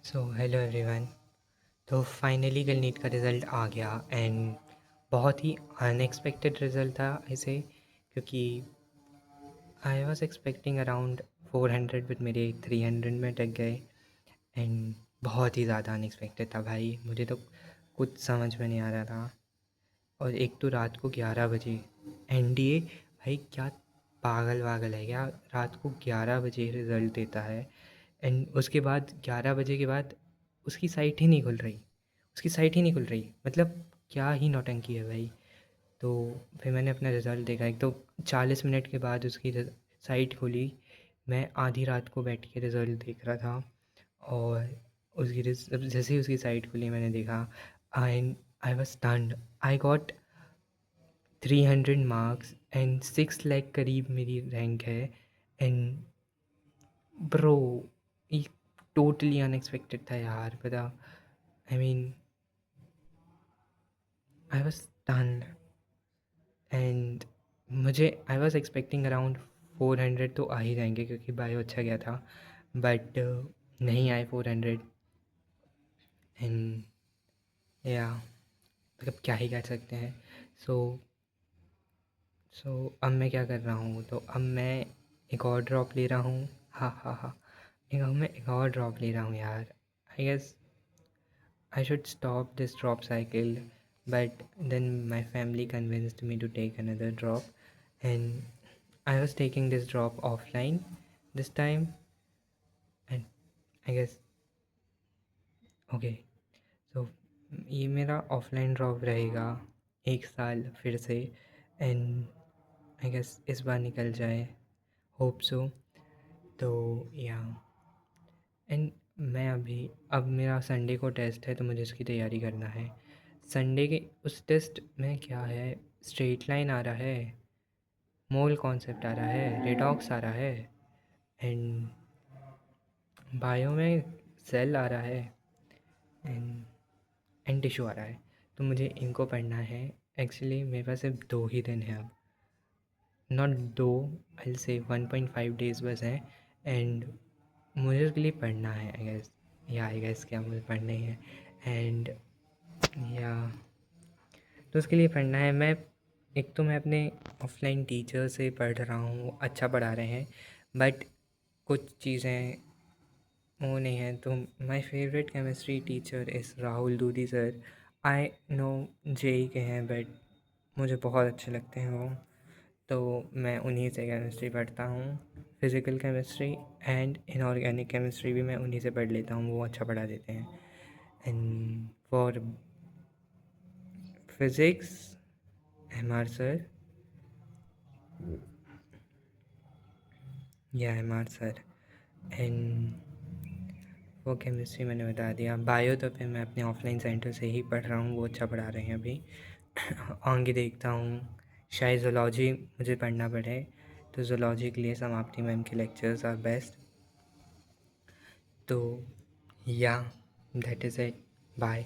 Hello everyone. तो finally कल NEET का रिज़ल्ट आ गया एंड बहुत ही अनएक्सपेक्टेड रिज़ल्ट था इसे, क्योंकि I was expecting around 400 but मेरे 300 में अटक गए। एंड बहुत ही ज़्यादा अनएक्सपेक्टेड था भाई, मुझे तो कुछ समझ में नहीं आ रहा था। और एक तो रात को 11 बजे एनडीए, भाई क्या पागल वागल है क्या, रात को 11 बजे रिज़ल्ट देता है। एंड उसके बाद 11 बजे के बाद उसकी साइट ही नहीं खुल रही, उसकी साइट ही नहीं खुल रही, मतलब क्या ही नौटंकी है भाई। तो फिर मैंने अपना रिज़ल्ट देखा, एक तो 40 मिनट के बाद उसकी साइट खुली। मैं आधी रात को बैठ के रिज़ल्ट देख रहा था और जैसे ही उसकी साइट खुली मैंने देखा, I I was stunned. I got 300 marks and 6 lakh करीब मेरी रैंक है। एंड ब्रो, ये टोटली अनएक्सपेक्टेड था यार, पता। I mean I was stunned and मुझे आई वाज एक्सपेक्टिंग अराउंड 400 तो आ ही जाएंगे, क्योंकि बायो अच्छा गया था। बट नहीं आए 400। एंड या मतलब क्या ही कर सकते हैं। सो सो अब मैं क्या कर रहा हूँ, तो अब मैं एक और ड्रॉप ले रहा हूँ। हाँ हाँ हाँ, मैं एक और ड्रॉप ले रहा हूँ यार। I guess I should stop this drop cycle, but then my family convinced me to take another drop, and I was taking this drop offline this time, and I guess okay. So ये मेरा offline drop रहेगा 1 साल फिर से, and I guess इस बार निकल जाए, hope so. तो या एंड मैं अब मेरा संडे को टेस्ट है, तो मुझे इसकी तैयारी करना है। संडे के उस टेस्ट में क्या है, स्ट्रेट लाइन आ रहा है, मोल कॉन्सेप्ट आ रहा है, रेडॉक्स आ रहा है, एंड बायो में सेल आ रहा है, एंड टिश्यू आ रहा है। तो मुझे इनको पढ़ना है। एक्चुअली मेरे पास सिर्फ 2 ही दिन है अब, नॉट दो, आई से 1.5 डेज़ बस हैं। एंड मुझे उसके लिए पढ़ना है, आई गेस क्या मुझे पढ़ना ही है। एंड या तो उसके लिए पढ़ना है। एक तो मैं अपने ऑफलाइन टीचर से पढ़ रहा हूँ, अच्छा पढ़ा रहे हैं, बट कुछ चीज़ें वो नहीं है। तो my favourite chemistry teacher is Rahul Dudhi sir. I know JEE के हैं, बट मुझे बहुत अच्छे लगते हैं वो। तो मैं उन्हीं से केमिस्ट्री पढ़ता हूँ। Physical chemistry and inorganic chemistry भी मैं उन्हीं से पढ़ लेता हूँ, वो अच्छा पढ़ा देते हैं। And for physics MR sir, या एमआर सर। एंड वो केमिस्ट्री मैंने बता दिया। बायो तो फिर मैं अपने ऑफलाइन सेंटर से ही पढ़ रहा हूँ, वो अच्छा पढ़ा रहे हैं अभी। आगे देखता हूँ, शायद ज़ूलॉजी मुझे पढ़ना पड़े, तो ज़ूलॉजी के लिए समाप्ति मैम के लेक्चर्स आर बेस्ट। तो या दैट इज़ इट, बाय।